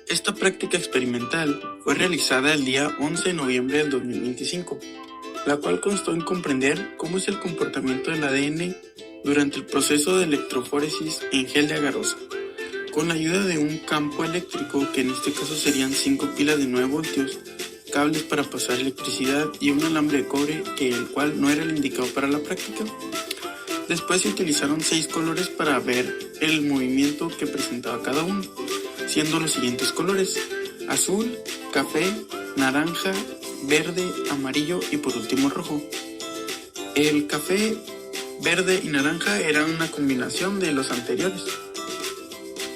Esta práctica experimental fue realizada el día 11 de noviembre del 2025, la cual constó en comprender cómo es el comportamiento del ADN durante el proceso de electroforesis en gel de agarosa, con la ayuda de un campo eléctrico, que en este caso serían 5 pilas de 9 voltios, cables para pasar electricidad y un alambre de cobre, el cual no era el indicado para la práctica. Después se utilizaron 6 colores para ver el movimiento que presentaba cada uno, siendo los siguientes colores: azul, café, naranja, verde, amarillo y por último rojo. El café, verde y naranja eran una combinación de los anteriores.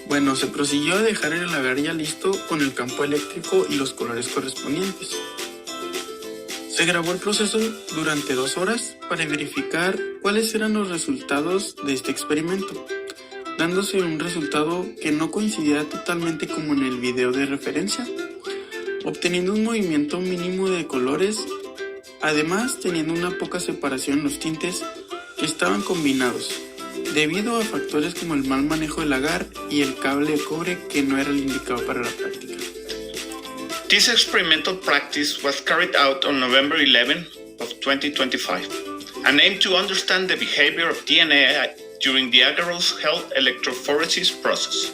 Bueno, se prosiguió a dejar el agar ya listo con el campo eléctrico y los colores correspondientes. Se grabó el proceso durante 2 horas para verificar cuáles eran los resultados de este experimento, dándose un resultado que no coincidía totalmente como en el video de referencia, obteniendo un movimiento mínimo de colores, además teniendo una poca separación en los tintes que estaban combinados, debido a factores como el mal manejo del agar y el cable de cobre, que no era el indicado para la práctica. This experimental practice was carried out on November 11 of 2025 and aimed to understand the behavior of DNA during the agarose gel electrophoresis process.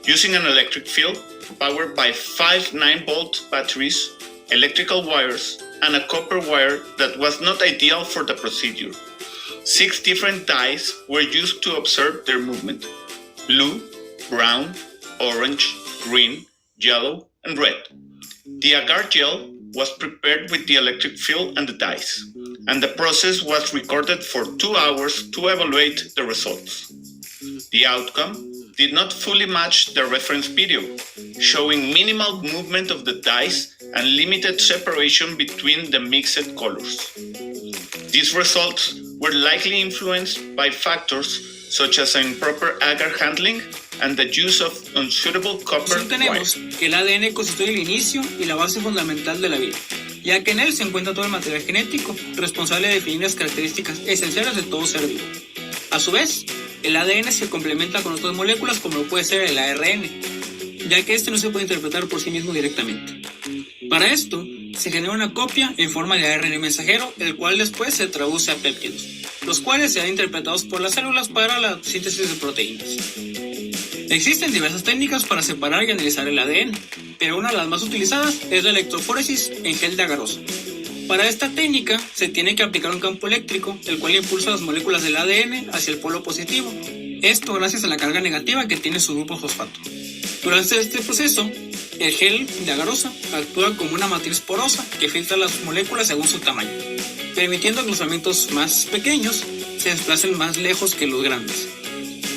Using an electric field powered by 5 9-volt batteries, electrical wires, and a copper wire that was not ideal for the procedure, 6 different dyes were used to observe their movement: blue, brown, orange, green, yellow, and red. The agar gel was prepared with the electric field and the dyes, and the process was recorded for 2 hours to evaluate the results. The outcome did not fully match the reference video, showing minimal movement of the dyes and limited separation between the mixed colors. These results were likely influenced by factors such as improper agar handling and the use of unsuitable copper Tenemos que el ADN constituye el inicio y la base fundamental de la vida, ya que en él se encuentra todo el material genético responsable de definir las características esenciales de todo ser vivo. A su vez, el ADN se complementa con otras moléculas, como lo puede ser el ARN, ya que este no se puede interpretar por sí mismo directamente. Para esto, se genera una copia en forma de ARN mensajero, el cual después se traduce a péptidos, los cuales serán interpretados por las células para la síntesis de proteínas. Existen diversas técnicas para separar y analizar el ADN, pero una de las más utilizadas es la electroforesis en gel de agarosa. Para esta técnica se tiene que aplicar un campo eléctrico, el cual impulsa las moléculas del ADN hacia el polo positivo, esto gracias a la carga negativa que tiene su grupo fosfato. Durante este proceso, el gel de agarosa actúa como una matriz porosa que filtra las moléculas según su tamaño, permitiendo que los fragmentos más pequeños se desplacen más lejos que los grandes.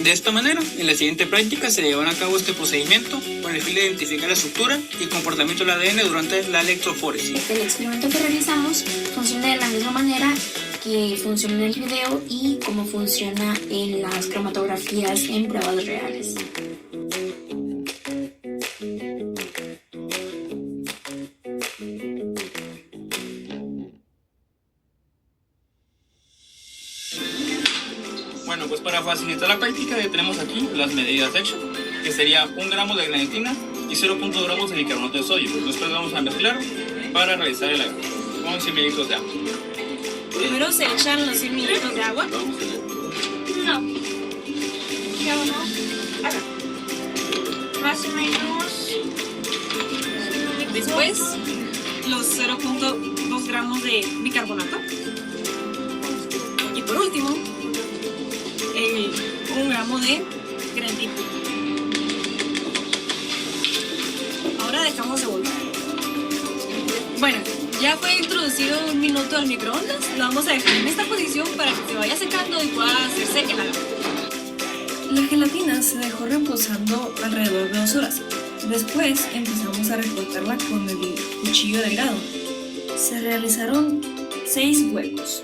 De esta manera, en la siguiente práctica se llevará a cabo este procedimiento con el fin de identificar la estructura y comportamiento del ADN durante la electroforesis. El experimento que realizamos funciona de la misma manera que funciona en el video y como funciona en las cromatografías en pruebas reales. Bueno, pues para facilitar la práctica ya tenemos aquí las medidas de hecho, que sería 1 gramo de granitina y 0.2 gramos de bicarbonato de sodio. Después vamos a mezclar para realizar el agua con 100 mililitros de agua. Primero se echan los 100 mililitros de agua. No. ¿Qué hago no? Acá. Más o menos. Después los 0.2 gramos de bicarbonato. Y por último, el 1 gramo de granitina. Ahora dejamos de volver. Bueno, ya fue introducido 1 minuto al microondas. Lo vamos a dejar en esta posición para que se vaya secando y pueda hacerse el agar. La gelatina se dejó reposando alrededor de 2 horas. Después empezamos a recortarla con el cuchillo delgado. Se realizaron 6 huecos.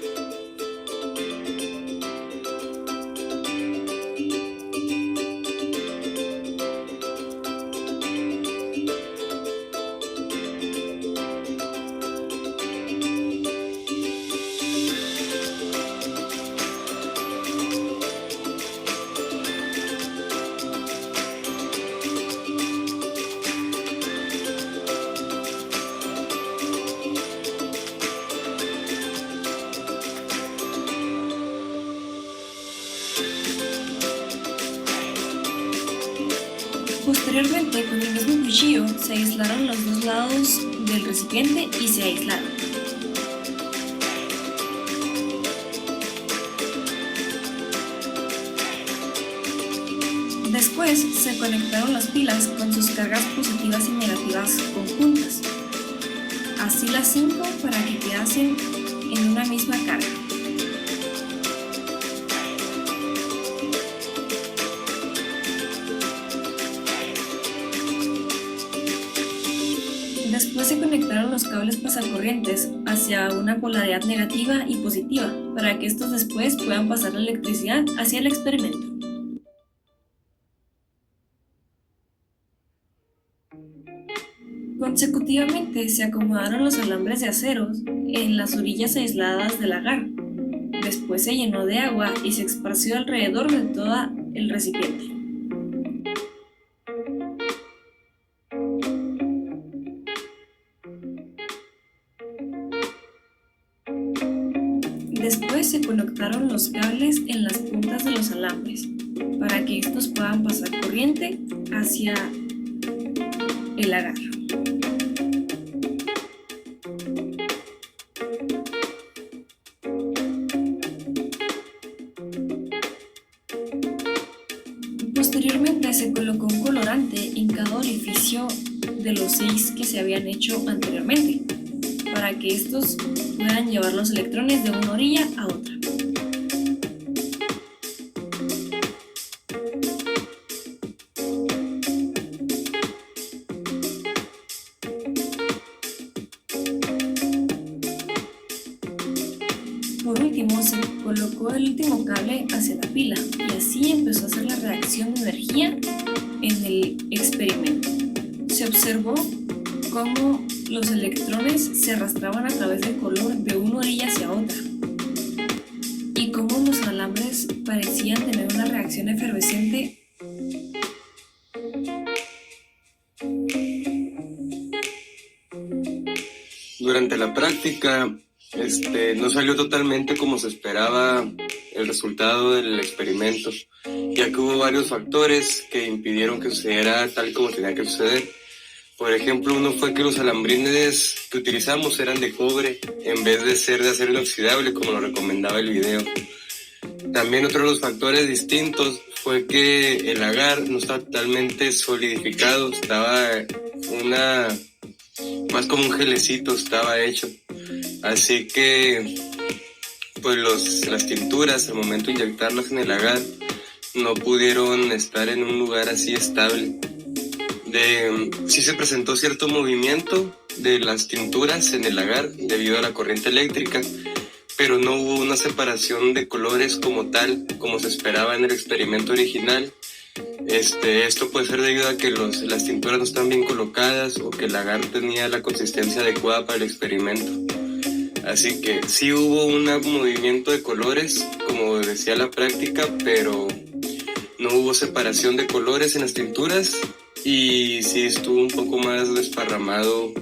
Posteriormente, con el mismo cuchillo, se aislaron los dos lados del recipiente y se aislaron. Después se conectaron las pilas con sus cargas positivas y negativas conjuntas, así las 5 para que quedasen en una misma carga. Después se conectaron los cables pasacorrientes hacia una polaridad negativa y positiva para que estos después puedan pasar la electricidad hacia el experimento. Consecutivamente se acomodaron los alambres de acero en las orillas aisladas del agar. Después se llenó de agua y se esparció alrededor de todo el recipiente. Después se conectaron los cables en las puntas de los alambres para que estos puedan pasar corriente hacia el agar. Posteriormente se colocó un colorante en cada orificio de los 6 que se habían hecho anteriormente, para que estos puedan llevar los electrones de una orilla a otra. Por último, se colocó el último cable hacia la pila y así empezó a hacer la reacción de energía en el experimento. Se observó cómo los electrones se arrastraban a través del color de una orilla hacia otra y cómo los alambres parecían tener una reacción efervescente. Durante la práctica no salió totalmente como se esperaba el resultado del experimento, ya que hubo varios factores que impidieron que sucediera tal como tenía que suceder. Por ejemplo, uno fue que los alambrines que utilizamos eran de cobre en vez de ser de acero inoxidable como lo recomendaba el video. También otro de los factores distintos fue que el agar no estaba totalmente solidificado, estaba más como un gelecito estaba hecho. Así que pues las tinturas al momento de inyectarlas en el agar no pudieron estar en un lugar así estable. Sí se presentó cierto movimiento de las tinturas en el agar debido a la corriente eléctrica, pero no hubo una separación de colores como tal, como se esperaba en el experimento original. Esto puede ser debido a que las tinturas no están bien colocadas o que el agar tenía la consistencia adecuada para el experimento. Así que sí hubo un movimiento de colores, como decía la práctica, pero no hubo separación de colores en las tinturas y sí estuvo un poco más desparramado,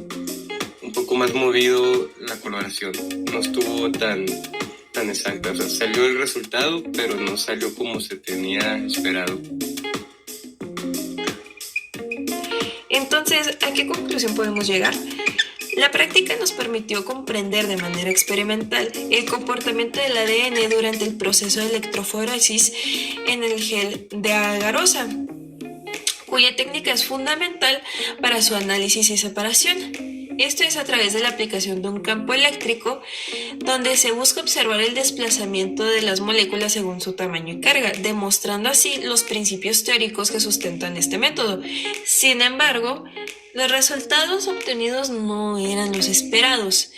un poco más movido la coloración. No estuvo tan exacta. O sea, salió el resultado, pero no salió como se tenía esperado. Entonces, ¿a qué conclusión podemos llegar? La práctica nos permitió comprender de manera experimental el comportamiento del ADN durante el proceso de electroforesis en el gel de agarosa, cuya técnica es fundamental para su análisis y separación. Esto es a través de la aplicación de un campo eléctrico donde se busca observar el desplazamiento de las moléculas según su tamaño y carga, demostrando así los principios teóricos que sustentan este método. Sin embargo, los resultados obtenidos no eran los esperados.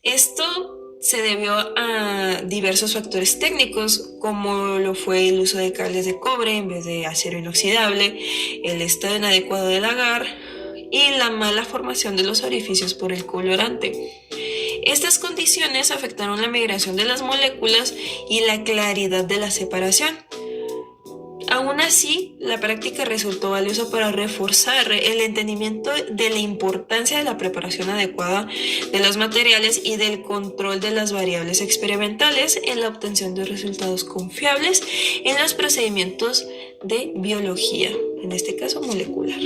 Esto se debió a diversos factores técnicos, como lo fue el uso de cables de cobre en vez de acero inoxidable, el estado inadecuado del agar y la mala formación de los orificios por el colorante. Estas condiciones afectaron la migración de las moléculas y la claridad de la separación. Aún así, la práctica resultó valiosa para reforzar el entendimiento de la importancia de la preparación adecuada de los materiales y del control de las variables experimentales en la obtención de resultados confiables en los procedimientos de biología. en este caso molecular.